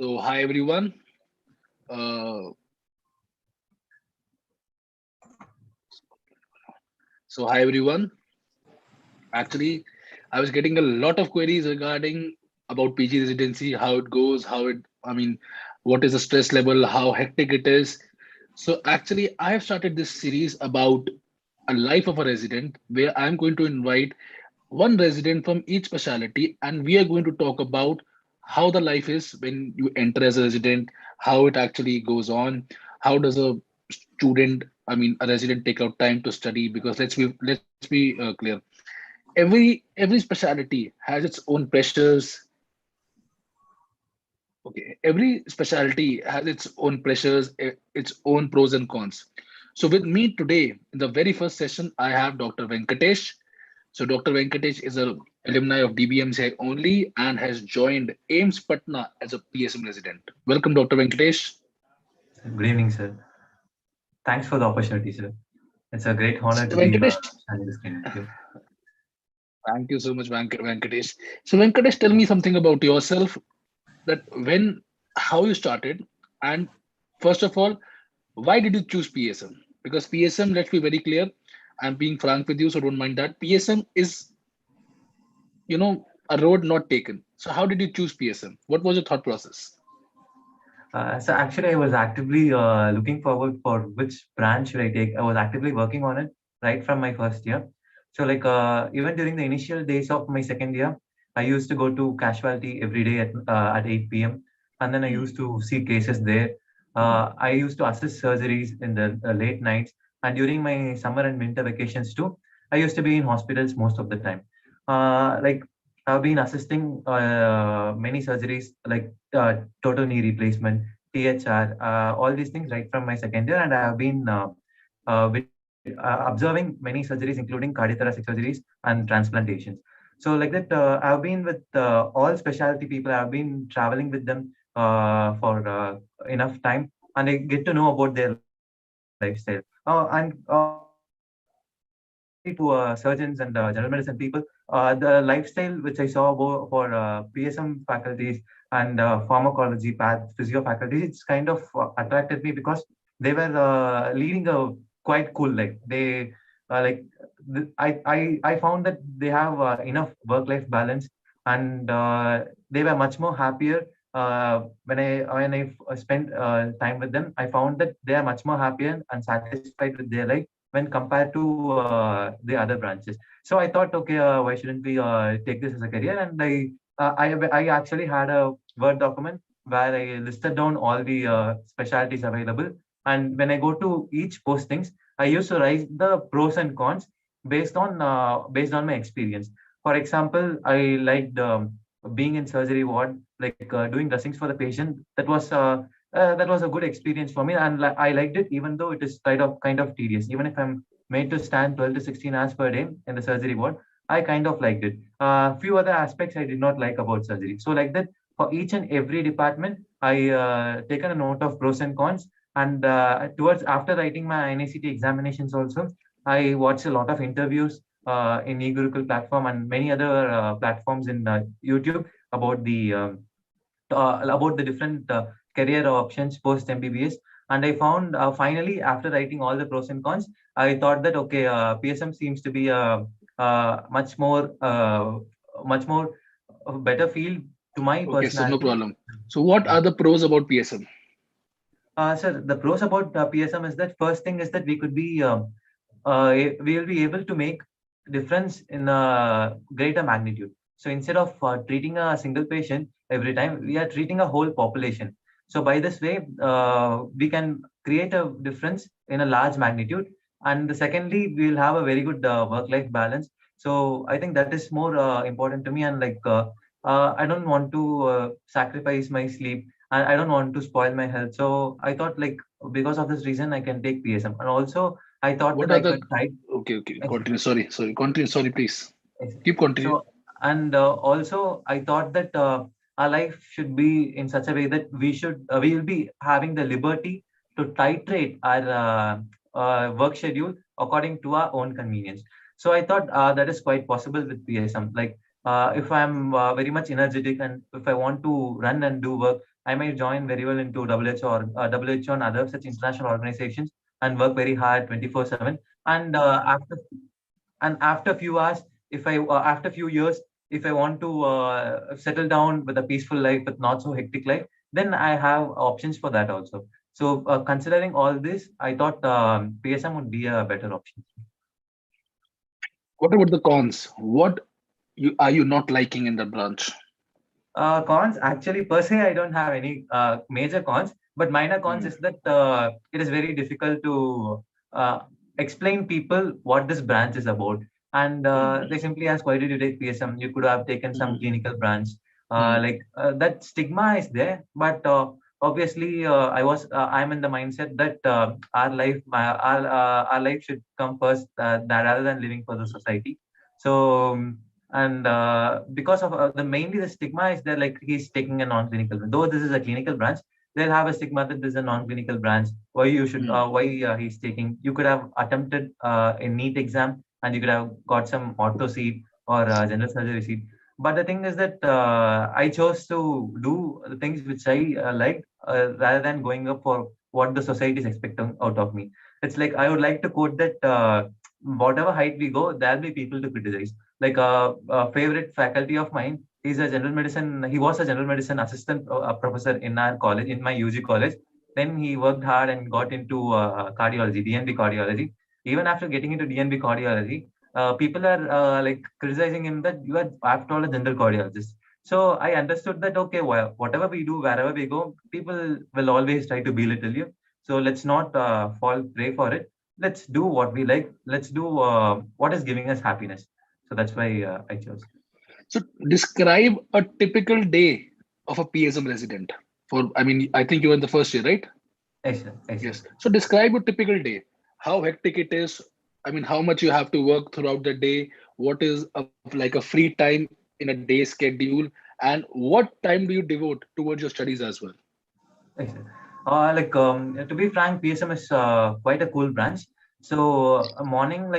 Hi everyone. Uh, Hi everyone. Actually, I was getting a lot of queries regarding about PG residency, how it goes, what is the stress level, how hectic it is. So actually, I have started this series about a life of a resident, where I'm going to invite one resident from each specialty, and we are going to talk about how the life is when you enter as a resident, how it actually goes on, how does a student, a resident, take out time to study. Because let's be clear, every specialty has its own pressures. Okay, every specialty has its own pressures, its own pros and cons. So with me today in the very first session, I have Dr. Venkatesh. So Dr. Venkatesh is a alumni of DBMCI only and has joined AIIMS Patna as a PSM resident. Welcome, Dr. Venkatesh. Good evening, sir. Thanks for the opportunity, sir. It's a great honor So to be Venkatesh, standing this screen with you. thank you so much, Venkatesh. So Venkatesh, tell me something about yourself. That when, how you started, and first of all, why did you choose PSM? Because PSM, let's be very clear. I'm being frank with you, so don't mind that. PSM is, a road not taken. So how did you choose PSM? What was your thought process? So actually, I was actively looking forward for which branch should I take. I was actively working on it right from my first year. So even during the initial days of my second year, I used to go to casualty every day at 8 p.m. And then I used to see cases there. I used to assist surgeries in the late nights. And during my summer and winter vacations too, I used to be in hospitals most of the time. Like I've been assisting many surgeries like total knee replacement, THR, all these things right from my second year, and I have been observing many surgeries, including cardiothoracic surgeries and transplantations. So like that, I've been with all specialty people. I've been traveling with them for enough time, and I get to know about their lifestyle. To surgeons and general medicine people, the lifestyle which I saw for PSM faculties and pharmacology, path, physio faculties, it's kind of attracted me because they were leading a quite cool life. They like I found that they have enough work-life balance, and they were much more happier. When I spent time with them, I found that they are much more happier and satisfied with their life when compared to the other branches. So I thought, okay, why shouldn't we take this as a career? And I actually had a Word document where I listed down all the specialties available. And when I go to each postings, I used to write the pros and cons based on my experience. For example, I liked being in surgery ward, like doing dressings for the patient. That was a good experience for me, and I liked it, even though it is kind of tedious. Even if I'm made to stand 12 to 16 hours per day in the surgery ward, I kind of liked it. Few other aspects I did not like about surgery. So like that, for each and every department, I taken a note of pros and cons. And towards after writing my INICET examinations also, I watched a lot of interviews in eGurukul platform and many other platforms in YouTube about the different career options post MBBS. And I found finally, after writing all the pros and cons, I thought that okay, PSM seems to be a much more better field to my Okay, so no personality. problem. So what Yeah. are the pros about PSM? Sir, the pros about PSM is that first thing is that we will be able to make difference in a greater magnitude. So instead of treating a single patient every time, we are treating a whole population. So by this way, we can create a difference in a large magnitude. And secondly, we will have a very good work-life balance. So I think that is more important to me. And I don't want to sacrifice my sleep, and I don't want to spoil my health. So I thought because of this reason, I can take PSM. And also I thought What that are I the could type. Okay, continue. Sorry, continue. Sorry, please. Keep continue. So, and also I thought that our life should be in such a way that we will be having the liberty to titrate our work schedule according to our own convenience. So I thought that is quite possible with PSM. If I'm very much energetic and if I want to run and do work I might join very well into WHO or WHO and other such international organizations and work very hard 24/7. And after few hours, if I after few years, if I want to settle down with a peaceful life with not so hectic life, then I have options for that also. So considering all this, I thought PSM would be a better option. What about the cons? What are you not liking in the branch? Cons, actually, per se, I don't have any major cons, but minor cons Hmm. is that it is very difficult to explain people what this branch is about. And Hmm. they simply ask, why did you take PSM? You could have taken some Hmm. clinical branch. Hmm. That stigma is there, but obviously, I'm in the mindset that our life should come first, rather than living for the society. So, and because of the mainly the stigma is there, like he's taking a non-clinical, though this is a clinical branch, they'll have a stigma that this is a non-clinical branch. Why you should Hmm. why he's taking, you could have attempted a neat exam and you could have got some ortho seat or general surgery seat. But the thing is that I chose to do the things which I liked, rather than going up for what the society is expecting out of me. It's like I would like to quote that whatever height we go, there'll be people to criticize. Like a favorite faculty of mine, he was a general medicine assistant professor in our college, in my UG college. Then he worked hard and got into cardiology, DNB cardiology. Even after getting into DNB cardiology, people are like criticizing him that you are after all a general cardiologist. So I understood that, okay, well, whatever we do, wherever we go, people will always try to belittle you. So let's not fall prey for it. Let's do what we like. Let's do what is giving us happiness. So that's why I chose. So describe a typical day of a PSM resident. For I mean, I think you're in the first year, right? Yes, sir. Yes, sir. Yes. So describe a typical day. How hectic it is. I mean, how much you have to work throughout the day. What is like a free time in a day schedule, and what time do you devote towards your studies as well? Yes, sir. To be frank, PSM is quite a cool branch. So morning,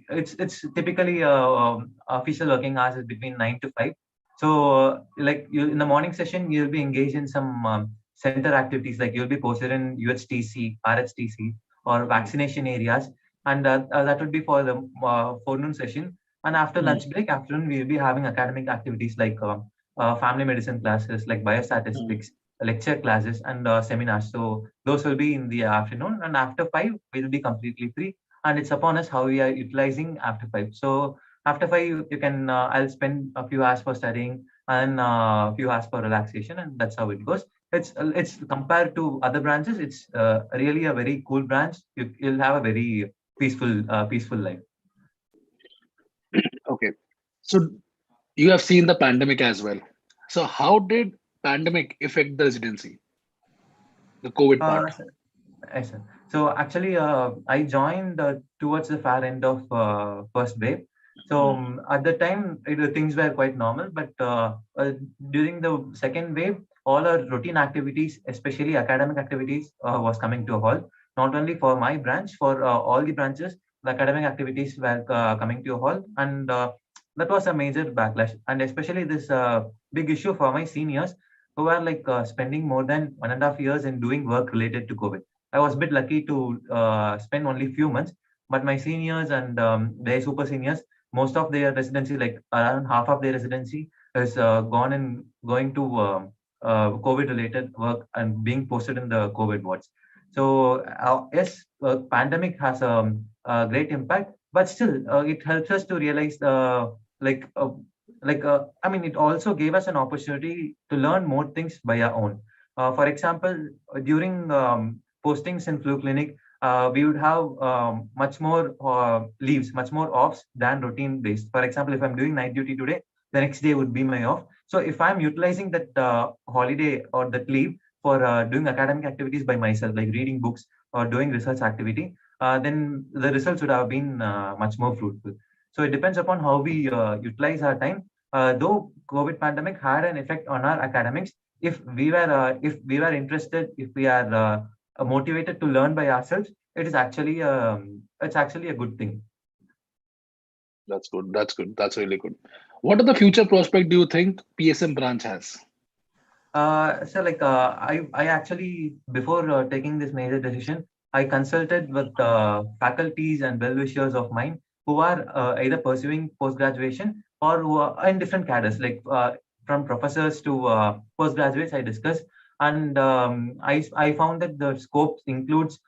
it's typically official working hours is between 9 to 5. So like you in the morning session, you'll be engaged in some center activities, like you'll be posted in UHTC, RHTC, or Hmm. vaccination areas, and that would be for the forenoon session. And after Hmm. lunch break, afternoon we'll be having academic activities like family medicine classes, like Hmm. biostatistics, lecture classes, and seminars. So those will be in the afternoon, and after 5 we'll be completely free. And it's upon us how we are utilizing after 5. So after 5, you can I'll spend a few hours for studying and a few hours for relaxation, and that's how it goes. It's compared to other branches. It's really a very cool branch. You'll have a very peaceful life. Okay. So you have seen the pandemic as well. So how did pandemic affect the residency, the COVID Uh, part? Yes, sir. So actually, I joined towards the far end of first wave. So Hmm. at the time, things were quite normal. But during the second wave, all our routine activities, especially academic activities, was coming to a halt. Not only for my branch, for all the branches, the academic activities were coming to a halt, and that was a major backlash. And especially this big issue for my seniors, who are like spending more than 1.5 years in doing work related to COVID. I was a bit lucky to spend only few months, but my seniors and their super seniors, most of their residency, like around half of their residency, is gone in going to COVID related work and being posted in the COVID wards. So yes, pandemic has a great impact, but still it helps us to realize like uh, I mean, it also gave us an opportunity to learn more things by our own. For example, during postings in flu clinic, we would have much more leaves, much more offs than routine based. For example, if I'm doing night duty today, the next day would be my off. So if I'm utilizing that holiday or that leave for doing academic activities by myself, like reading books or doing research activity, then the results would have been much more fruitful. So it depends upon how we utilize our time. Though COVID pandemic had an effect on our academics, if we were interested, if we are motivated to learn by ourselves, it's actually a good thing. That's good. That's good. That's really good. What are the future prospect do you think PSM branch has? So like I actually before taking this major decision, I consulted with faculties and well-wishers of mine who are either pursuing post-graduation or who are in different cadres, like from professors to postgraduates. I discussed, and I found that the scope includes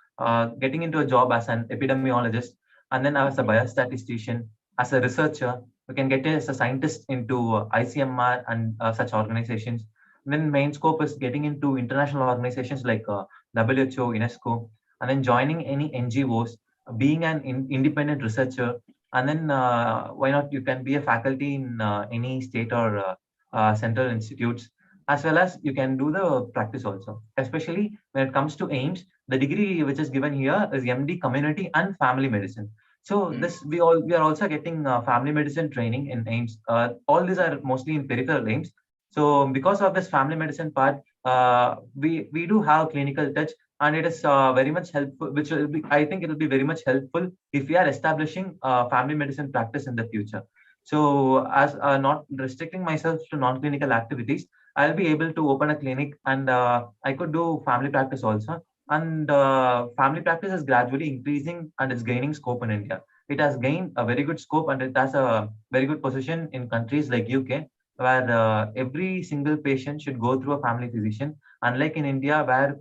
getting into a job as an epidemiologist, and then as a biostatistician, as a researcher. We can get as a scientist into ICMR and such organizations. Then main scope is getting into international organizations like WHO, UNESCO, and then joining any NGOs, being an independent researcher, and then why not you can be a faculty in any state or central institutes, as well as you can do the practice also. Especially when it comes to AIIMS, the degree which is given here is MD Community and Family Medicine. So Mm, this we are also getting family medicine training in AIIMS. All these are mostly in peripheral AIIMS. So because of this family medicine part, we do have clinical touch, and it is very much helpful. Which will be, I think, it will be very much helpful if we are establishing family medicine practice in the future. So as not restricting myself to non-clinical activities, I'll be able to open a clinic, and I could do family practice also. And family practice is gradually increasing and it's gaining scope in India. It has gained a very good scope and it has a very good position in countries like UK, where every single patient should go through a family physician, unlike in India, where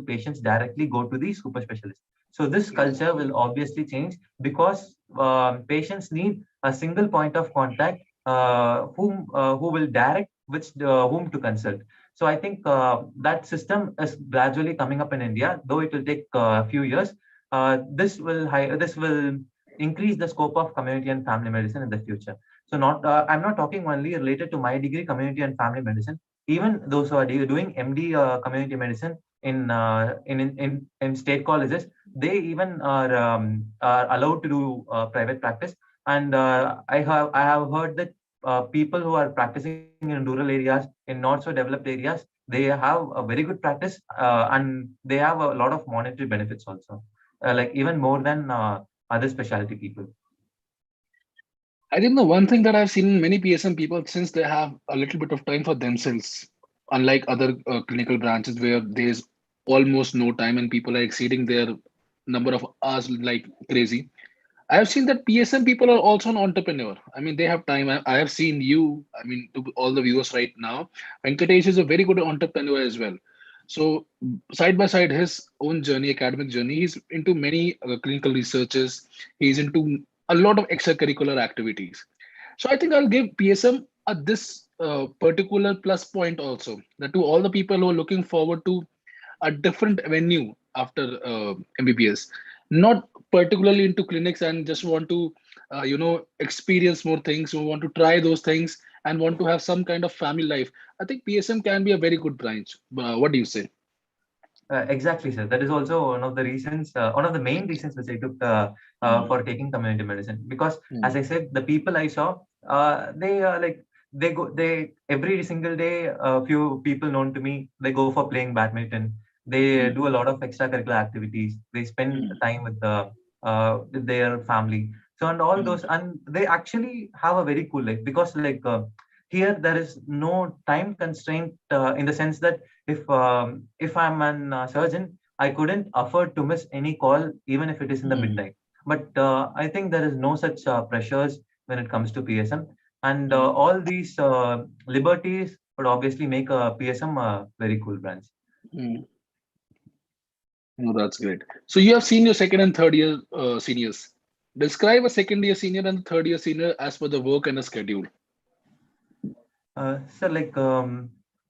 patients directly go to the super specialist. So this mm, culture will obviously change because patients need a single point of contact who will direct which whom to consult. So I think that system is gradually coming up in India, though it will take a few years. This will increase the scope of community and family medicine in the future. So not I'm not talking only related to my degree, community and family medicine. Even those who are doing MD community medicine in state colleges, they even are allowed to do private practice. And I have heard that people who are practicing in rural areas, in not so developed areas, they have a very good practice and they have a lot of monetary benefits also, like even more than other specialty people. I think the one thing that I've seen in many PSM people, since they have a little bit of time for themselves, unlike other clinical branches where there's almost no time and people are exceeding their number of hours like crazy. I have seen that PSM people are also an entrepreneur. I mean, they have time. I have seen you. I mean, to all the viewers right now, Venkatesh is a very good entrepreneur as well. So, side by side, his own journey, academic journey, he's into many clinical researches. He's into a lot of extracurricular activities. So, I think I'll give PSM this particular plus point also, that to all the people who are looking forward to a different avenue after MBBS, not particularly into clinics and just want to, experience more things, who want to try those things and want to have some kind of family life. I think PSM can be a very good branch. What do you say? Exactly, sir. That is also one of the reasons, one of the main reasons which I took Mm, for taking community medicine. Because, as mm, I said, the people I saw, they like they every single day. A few people known to me, they go for playing badminton. They mm, do a lot of extracurricular activities. They spend mm, time with their family. So and all mm, those, and they actually have a very cool life because here there is no time constraint in the sense that if I'm an surgeon, I couldn't afford to miss any call, even if it is in the mm, midnight. But I think there is no such pressures when it comes to PSM, and mm, all these liberties would obviously make a PSM a very cool branch. mm. Oh, that's great. So you have seen your second and third year seniors. Describe a second year senior and third year senior as per the work and the schedule. So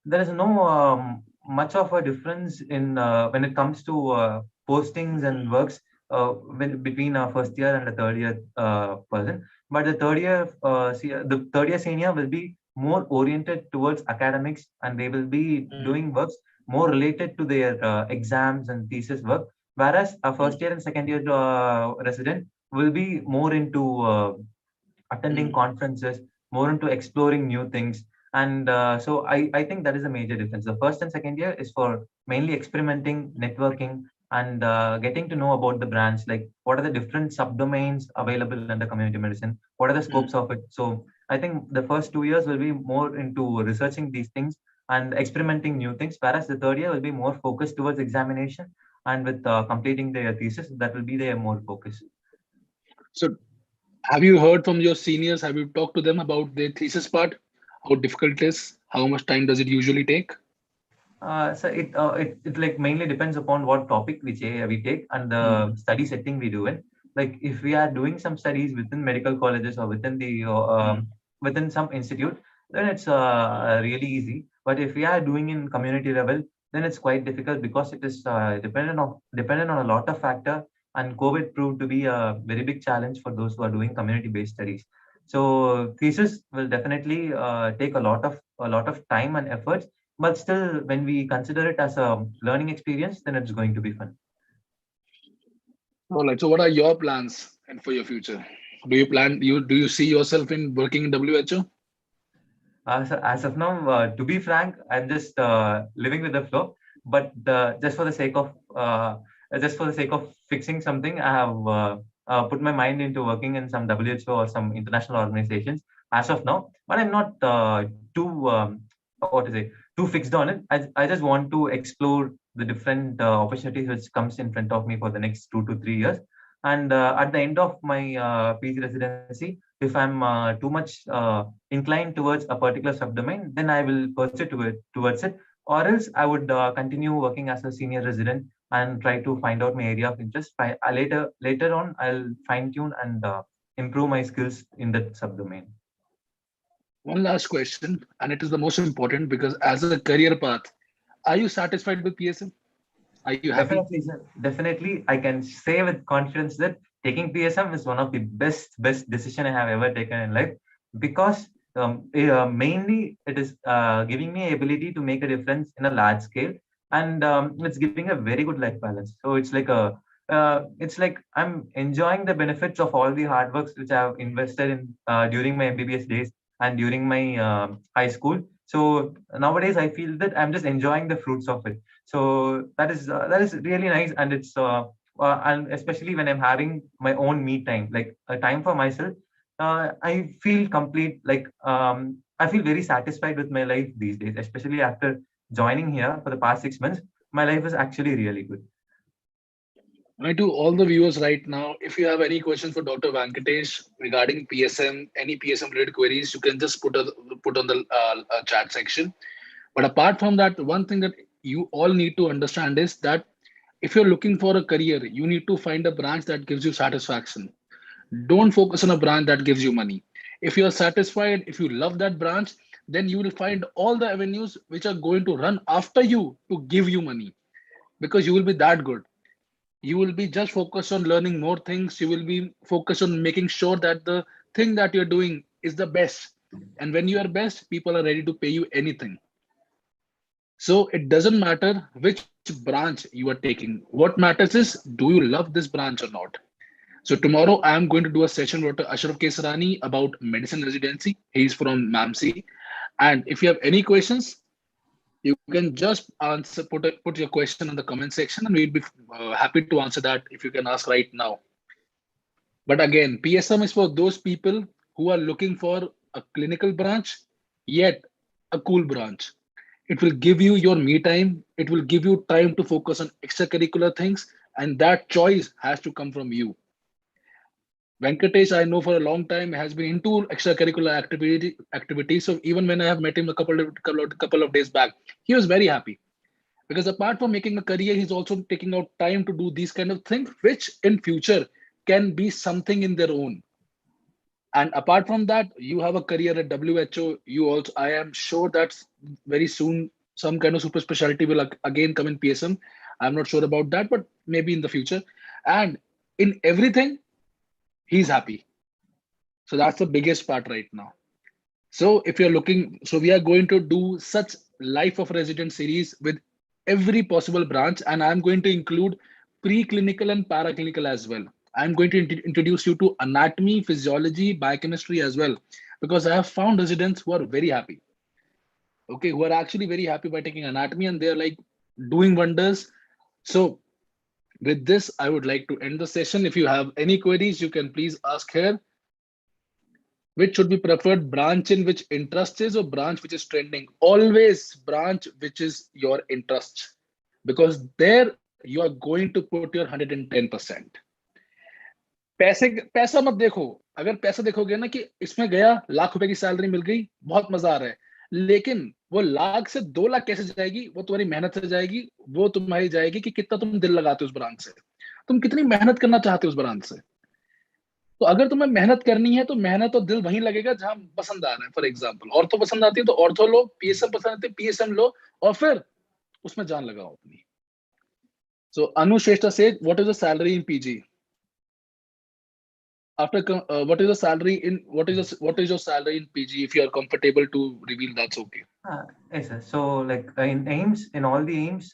there is no much of a difference in when it comes to postings and works between a first year and a third year person. But the third year senior will be more oriented towards academics, and they will be Mm, doing works more related to their exams and thesis work. Whereas a mm, first year and second year resident will be more into attending mm, conferences, more into exploring new things. And so I think that is a major difference. The first and second year is for mainly experimenting, networking, and getting to know about the branch, like what are the different subdomains available under community medicine, what are the scopes mm, of it. So I think the first 2 years will be more into researching these things and experimenting new things. Whereas the third year will be more focused towards examination and with completing their thesis, that will be their more focus. So have you heard from your seniors? Have you talked to them about their thesis part? How difficult it is? How much time does it usually take? So it like mainly depends upon what topic we take and the Hmm. study setting we do it. Like if we are doing some studies within medical colleges or Hmm. within some institute, then it's really easy. But if we are doing in community level, then it's quite difficult because it is dependent on a lot of factor. And COVID proved to be a very big challenge for those who are doing community based studies. So thesis will definitely take a lot of time and effort, but still, when we consider it as a learning experience, then it's going to be fun. All right. So what are your plans and for your future? Do you see yourself in working in WHO? So as of now, to be frank, I'm just living with the flow. But just for the sake of fixing something, I have put my mind into working in some WHO or some international organizations as of now. But I'm not too what to say too fixed on it. I just want to explore the different opportunities which comes in front of me for the next 2 to 3 years. And at the end of my PG residency, if I'm too much inclined towards a particular subdomain, then I will pursue towards it, or else I would continue working as a senior resident and try to find out my area of interest. Later on, I'll fine tune and improve my skills in that subdomain. One last question, and it is the most important because as a career path, are you satisfied with PSM? Are you happy? Definitely, sir. Definitely, I can say with confidence that taking PSM is one of the best decision I have ever taken in life, because mainly it is giving me ability to make a difference in a large scale, and it's giving a very good life balance. So it's like I'm enjoying the benefits of all the hard works which I have invested in during my MBBS days and during my high school. So nowadays I feel that I'm just enjoying the fruits of it. So that is really nice, and and especially when I'm having my own me time, like a time for myself, I feel complete. Like I feel very satisfied with my life these days, especially after joining here for the past 6 months. My life is actually really good. Right, to all the viewers right now, if you have any questions for Dr. Venkatesh regarding PSM, any PSM related queries, you can just put on the chat section. But apart from that, one thing that you all need to understand is that if you're looking for a career, you need to find a branch that gives you satisfaction. Don't focus on a branch that gives you money. If you are satisfied, if you love that branch, then you will find all the avenues which are going to run after you to give you money because you will be that good. You will be just focused on learning more things. You will be focused on making sure that the thing that you're doing is the best. And when you are best, people are ready to pay you anything. So it doesn't matter which branch you are taking. What matters is, do you love this branch or not? So tomorrow I am going to do a session with Dr. Ashraf Kesrani about medicine residency. He's from MAMC. And if you have any questions, you can just answer, put your question in the comment section, and we'll be happy to answer that if you can ask right now. But again, PSM is for those people who are looking for a clinical branch, yet a cool branch. It will give you your me time. It will give you time to focus on extracurricular things, and that choice has to come from you. Venkatesh, I know for a long time, has been into extracurricular activities. So even when I have met him a couple of days back, he was very happy because apart from making a career, he's also taking out time to do these kind of things, which in future can be something in their own. And apart from that, you have a career at WHO. You also, I am sure that very soon some kind of super specialty will again come in PSM. I'm not sure about that, but maybe in the future. And in everything, he's happy. So that's the biggest part right now. So if you're looking, so we are going to do such life of resident series with every possible branch, and I'm going to include preclinical and paraclinical as well. I'm going to introduce you to anatomy, physiology, biochemistry as well, because I have found residents who are very happy. Okay, who are actually very happy by taking anatomy, and they're like doing wonders. So with this, I would like to end the session. If you have any queries, you can please ask here. Which should be preferred, branch in which interest is or branch which is trending? Always branch which is your interest, because there you are going to put your 110%. पैसा मत देखो। अगर पैसा देखोगे ना कि इसमें गया, ₹1,00,000 की सैलरी मिल गई, बहुत मजा आ रहा है, लेकिन वो 1,00,000 से 2,00,000 कैसे जाएगी? वो तुम्हारी मेहनत से जाएगी। वो तुम्हारी जाएगी कि कितना तुम दिल लगाते हो उस ब्रांच से, तुम कितनी मेहनत करना चाहते हो उस ब्रांच से। तो अगर तुम्हें मेहनत करनी है तो मेहनत और दिल वहीं लगेगा जहां पसंद आ रहा है। फॉर एग्जाम्पल ऑर्थो पसंद आती है तो ऑर्थो लो, पीएसएम पसंद आती है पीएसएम लो, और फिर उसमें जान लगाओ अपनी। सो अनु श्रेष्ठा से what is the salary in PG after what is the salary in what is your salary in PG? If you are comfortable to reveal, that's okay. Yes, sir. So like in AIIMS, in all the AIIMS,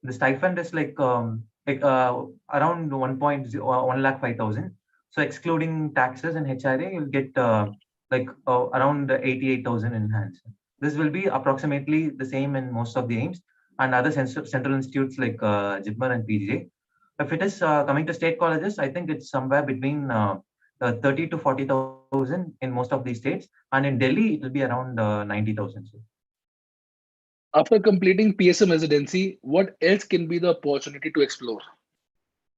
the stipend is around 1,05,000. So excluding taxes and HRA, you'll get around 88,000 in hand. This will be approximately the same in most of the AIIMS and other central institutes like JIPMER and PJ. If it is coming to state colleges, I think it's somewhere between 30 to 40,000 in most of these states, and in Delhi it will be around 90,000. After completing PSM residency, what else can be the opportunity to explore?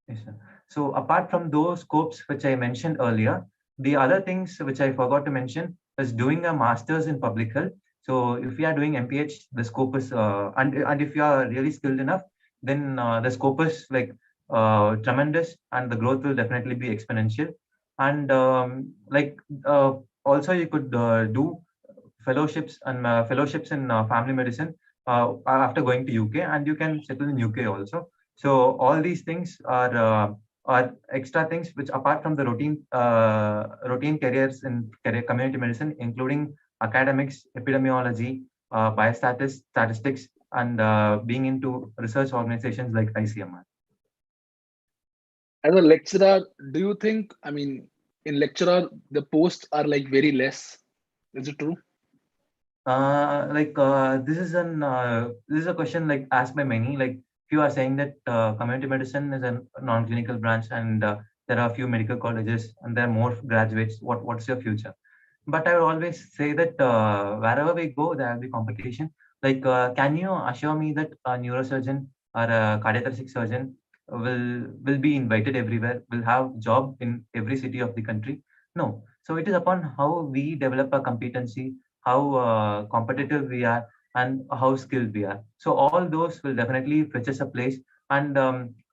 Yes, sir. So apart from those scopes which I mentioned earlier, the other things which I forgot to mention is doing a master's in public health. So if you are doing MPH, the scope is and if you are really skilled enough, then the scope is tremendous, and the growth will definitely be exponential. And also you could do fellowships in family medicine after going to UK, and you can settle in UK also. So all these things are extra things which, apart from the routine careers in community medicine, including academics, epidemiology, statistics, and being into research organizations like ICMR. As a lecturer, do you think, I mean, in lecturer, the posts are like very less? Is it true? This is a question like asked by many. Like, few are saying that community medicine is a non-clinical branch, and there are a few medical colleges and there are more graduates. What's your future? But I will always say that wherever we go, there will be competition. Like, can you assure me that a neurosurgeon or a cardiothoracic surgeon will be invited everywhere, will have job in every city of the country? No. So it is upon how we develop a competency, how competitive we are, and how skilled we are. So all those will definitely fetch us a place. And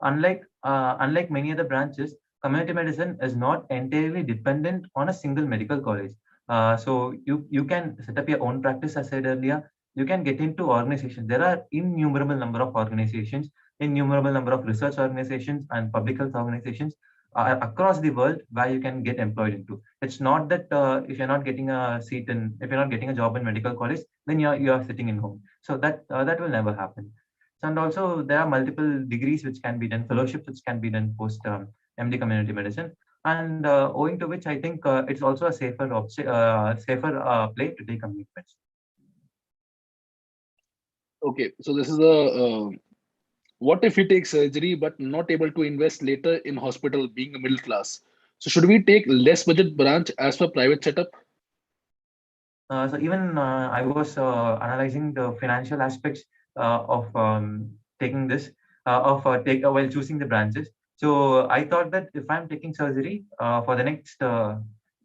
unlike many other branches, community medicine is not entirely dependent on a single medical college. So you can set up your own practice, as I said earlier. You can get into organizations. There are innumerable number of organizations, innumerable number of research organizations and public health organizations across the world where you can get employed into. It's not that if you're not getting a seat in, if you're not getting a job in medical college, then you're sitting in home. So that will never happen. So, and also there are multiple degrees which can be done, fellowships which can be done post MD community medicine, and owing to which I think it's also a safer play to take commitments. Okay, so this is a what if we take surgery but not able to invest later in hospital, being a middle class? So should we take less budget branch as per private setup? So even I was analyzing the financial aspects of taking this while choosing the branches. So I thought that if I'm taking surgery for the next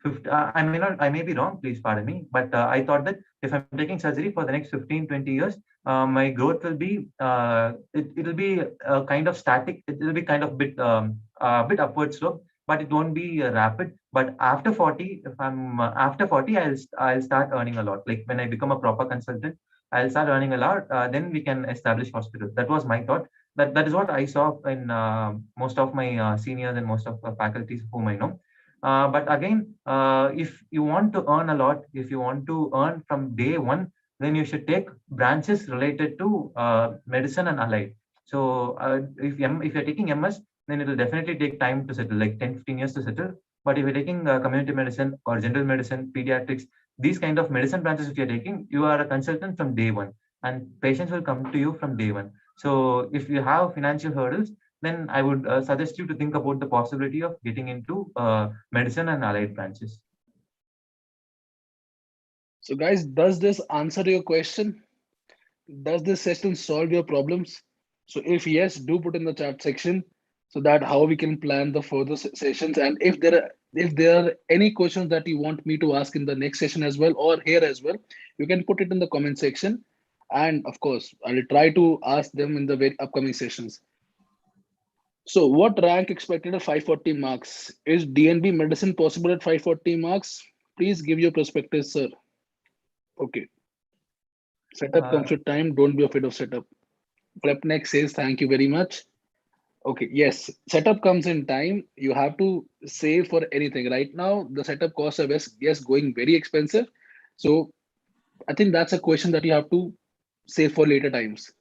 50, I may be wrong, please pardon me, but I thought that if I'm taking surgery for the next 15, 20 years, my growth will be it'll be kind of static. It will be kind of bit upward slope, but it won't be rapid. But after 40, if I'm after 40, I'll start earning a lot. Like when I become a proper consultant, I'll start earning a lot. Then we can establish hospital. That was my thought. That is what I saw in most of my seniors and most of the faculties whom I know. But again, if you want to earn a lot, if you want to earn from day one, then you should take branches related to medicine and allied. So if you're taking MS, then it will definitely take time to settle, like 10, 15 years to settle. But if you're taking community medicine or general medicine, pediatrics, these kind of medicine branches, if you're taking, you are a consultant from day one, and patients will come to you from day one. So if you have financial hurdles, then I would suggest you to think about the possibility of getting into medicine and allied branches. So, guys, does this answer your question? Does this session solve your problems? So, if yes, do put in the chat section so that how we can plan the further sessions. And if there are any questions that you want me to ask in the next session as well or here as well, you can put it in the comment section. And of course, I'll try to ask them in the very upcoming sessions. So, what rank expected at 540 marks? Is DNB medicine possible at 540 marks? Please give your perspective, sir. Okay. Setup Uh, comes with time. Don't be afraid of setup. Prepnex says thank you very much. Okay, yes, setup comes in time. You have to save for anything. Right now, the setup costs are yes going very expensive. So I think that's a question that you have to save for later times.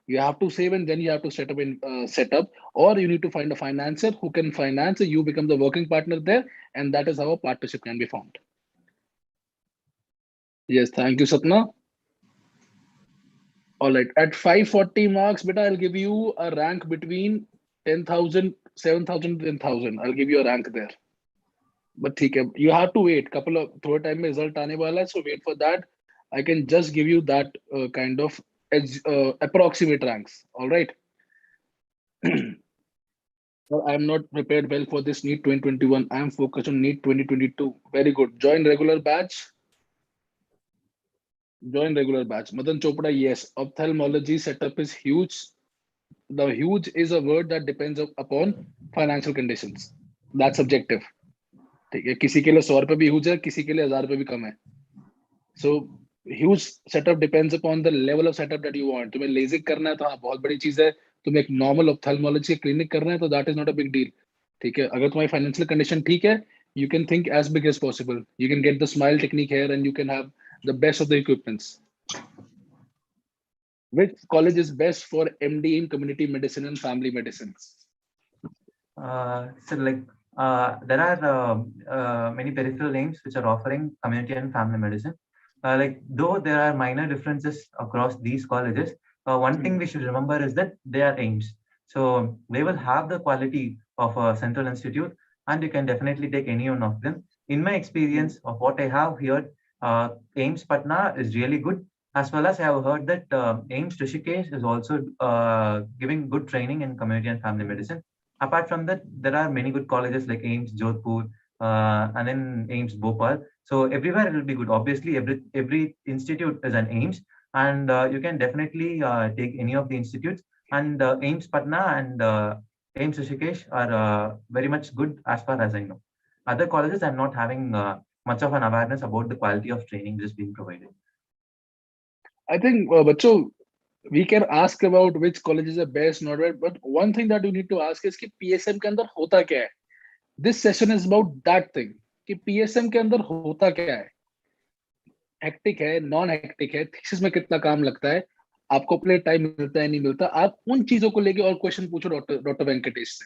You have to save and then you have to set up, or you need to find a financer who can finance it. You become the working partner there, and that is how a partnership can be formed. Yes, thank you, Satna. All right, at 540 marks, beta, I'll give you a rank between 10,000, 7,000, 10,000. I'll give you a rank there. But ठीक है, you have to wait. Couple of थोड़े time में result आने वाला है, so wait for that. I can just give you that kind of approximate ranks. All right. So I'm not prepared well for this NEET 2021. I am focused on NEET 2022. Very good. Join regular batch. Join regular batch. Madan Chopra, yes. Ophthalmology setup is huge. The huge is a word that depends upon financial conditions. That's subjective. ठीक है, किसी के लिए 100 रुपए भी huge है, किसी के लिए 1000 रुपए भी कम है. So huge setup depends upon the level of setup that you want. तुम्हें लेजिक करना है तो हाँ बहुत बड़ी चीज है. तुम्हें एक नॉर्मल ऑप्थेल्मोलॉजी क्लिनिक करना है तो that is not a big deal. ठीक है, अगर तुम्हारी फाइनेंशियल कंडीशन ठीक है, you can think as big as possible. You can get the smile technique here and you can have the best of the equipments. Which college is best for MD in community medicine and family medicine? so like there are many peripheral names which are offering community and family medicine. Like though there are minor differences across these colleges, one thing we should remember is that they are AIIMS. So they will have the quality of a central institute, and you can definitely take any one of them. In my experience of what I have heard, AIIMS Patna is really good. As well as I have heard that AIIMS Rishikesh is also giving good training in community and family medicine. Apart from that, there are many good colleges like AIIMS Jodhpur and then AIIMS Bhopal. So everywhere it will be good. Obviously, every institute is an AIIMS, and you can definitely take any of the institutes. And AIIMS Patna and AIIMS Rishikesh are very much good as far as I know. Other colleges, I'm not having much of an awareness about the quality of training that is being provided. I think, बच्चों, we can ask about which colleges are best, not right, but one thing that you need to ask is कि PSM के अंदर होता क्या है? This session is about that thing कि PSM के अंदर होता क्या है? हेक्टिक है, नॉन हेक्टिक है, थीसिस में कितना काम लगता है, आपको अपने टाइम मिलता है नहीं मिलता, आप उन चीजों को लेके और क्वेश्चन पूछो डॉक्टर वेंकटेश से.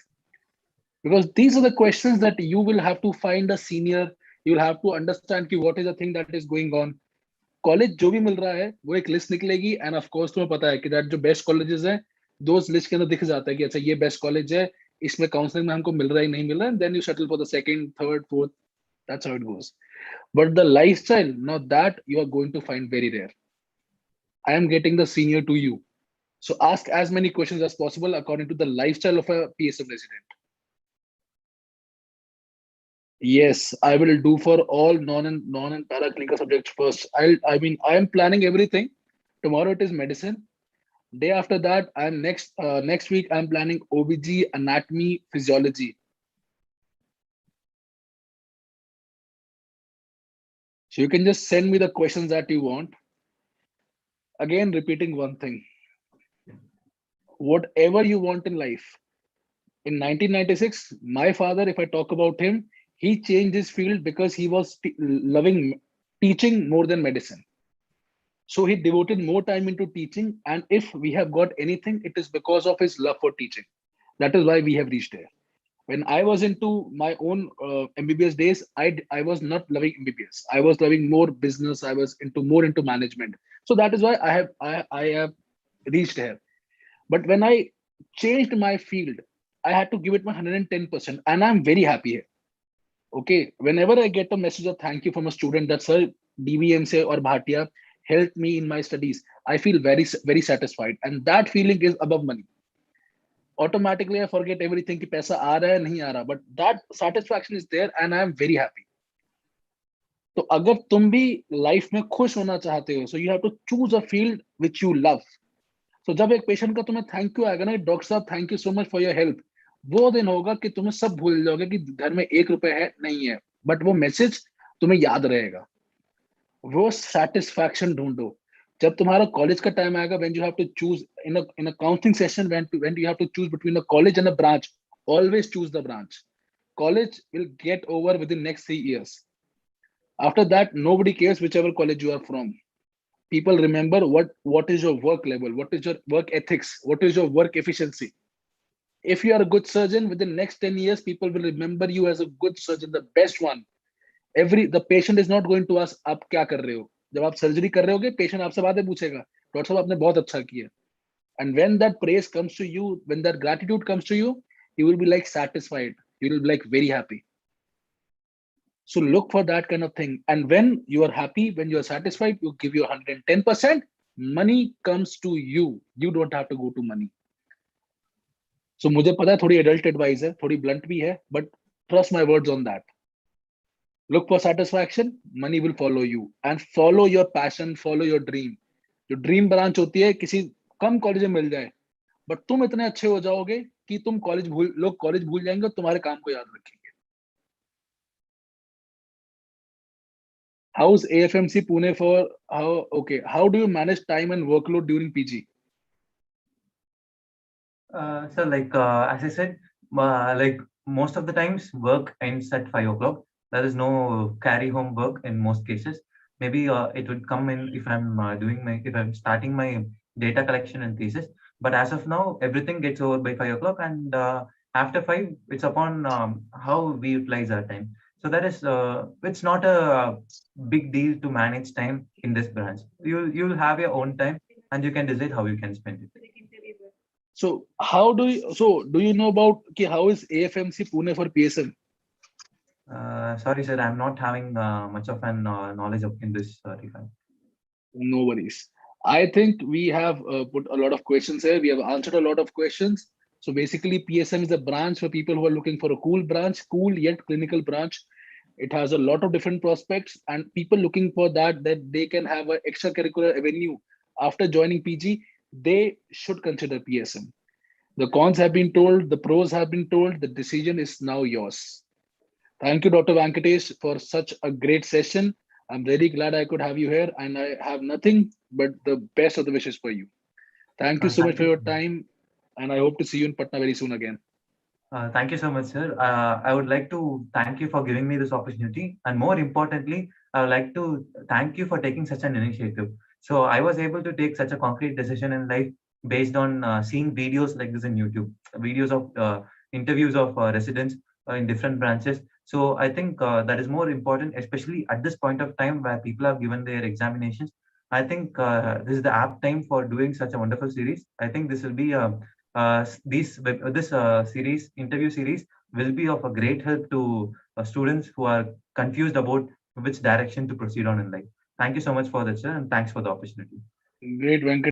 Because these are the questions that you will have to find a senior, you will have to understand कि what is the thing that is going on. College जो भी मिल रहा है वो एक लिस्ट निकलेगी, एंड ऑफ कोर्स तुम्हें पता है कि दैट जो बेस्ट कॉलेजेस हैं, दोस लिस्ट के अंदर दिख जाता है कि अच्छा ये बेस्ट कॉलेज है, इसमें काउंसलिंग में हमको मिल रहा है नहीं मिल रहा है, then you settle for the second, third, fourth. That's how it goes. But the lifestyle, now that you are going to find very rare. I am getting the senior to you. So ask as many questions as possible according to the lifestyle of a PSM resident. Yes, I will do for all non and para clinical subjects first. I am planning everything. Tomorrow it is medicine. Day after that, I'm next week I'm planning OBG, anatomy, physiology. So you can just send me the questions that you want. Again, repeating one thing. Whatever you want in life. In 1996, my father, if I talk about him, he changed his field because he was loving teaching more than medicine. So he devoted more time into teaching. And if we have got anything, it is because of his love for teaching. That is why we have reached there. When I was into my own MBBS days, I was not loving MBBS. I was loving more business. I was more into management. So that is why I have reached here. But when I changed my field, I had to give it my 110%, and I'm very happy here. Okay, whenever I get a message of thank you from a student that sir, DBM or Bhatia helped me in my studies. I feel very satisfied, and that feeling is above money. Automatically, I forget everything कि पैसा आ रहा है नहीं आ रहा, but that satisfaction is there, and I am very happy. तो अगर तुम भी लाइफ में खुश होना चाहते हो, so you have to choose a field which you love. So जब एक पेशेंट का तुम्हें थैंक यू आएगा ना, डॉक्टर साहब thank you so much for your help, वो दिन होगा कि तुम्हें सब भूल जाओगे कि घर में 1 रुपए है नहीं है, बट वो मैसेज तुम्हें याद रहेगा. वो सेटिस्फैक्शन ढूंढो. जब तुम्हारा कॉलेज का टाइम आएगा, when you have to choose in a counselling session, when you have to choose between a college and a branch, always choose the branch. College will get over within next 3 years. After that, nobody cares whichever college you are from. People remember what is your work level, what is your work ethics, what is your work efficiency. If you are a good surgeon, within next 10 years, people will remember you as a good surgeon, the best one. The patient is not going to ask आप क्या कर रहे हो. जब आप surgery कर रहे होगे, पेशेंट आपसे बातें पूछेगा, डॉक्टर साहब आपने बहुत अच्छा किया. And when that praise comes to you, when that gratitude comes to you, you will be like satisfied, you will be like very happy. So look for that kind of thing. And when you are happy, when you are satisfied, you give you 110%, money comes to you. You don't have to go to money. So मुझे पता है थोड़ी adult advice है, थोड़ी blunt भी है, but trust my words on that. Look for satisfaction, money will follow you, and follow your passion, follow your dream. जो dream branch होती है किसी कम कॉलेज में मिल जाए, बट तुम इतने अच्छे हो जाओगे कि तुम लोग कॉलेज भूल जाएंगे और तुम्हारे काम को याद रखेंगे. How's AFMC Pune for how? Okay, how do you manage time and workload during PG? So as I said, like most of the times work ends at 5 o'clock. There is no carry home work in most cases. Maybe it would come in if I'm if I'm starting my data collection and thesis. But as of now, everything gets over by 5 o'clock, and after 5, it's upon how we utilize our time. So that is it's not a big deal to manage time in this branch. You'll have your own time, and you can decide how you can spend it. So how do you? So do you know about how is AFMC Pune for PSM? Sorry, sir, I'm not having much of an knowledge in this regard. No worries. I think we have put a lot of questions here. We have answered a lot of questions. So basically, PSM is a branch for people who are looking for a cool branch, cool yet clinical branch. It has a lot of different prospects, and people looking for that they can have an extracurricular avenue after joining PG. They should consider PSM. The cons have been told, the pros have been told. The decision is now yours. Thank you, Dr. Venkatesh, for such a great session. I'm very glad I could have you here, and I have nothing but the best of the wishes for you. Thank you so much Thank for you. your time, and I hope to see you in Patna very soon again. Thank you so much, sir. I would like to thank you for giving me this opportunity. And more importantly, I would like to thank you for taking such an initiative. So I was able to take such a concrete decision in life based on seeing videos like this in YouTube, videos of interviews of residents in different branches. So I think that is more important, especially at this point of time where people have given their examinations. I think this is the apt time for doing such a wonderful series. I think this will be this series interview series will be of a great help to students who are confused about which direction to proceed on in life. Thank you so much for that, sir, and thanks for the opportunity. Great, Venkat.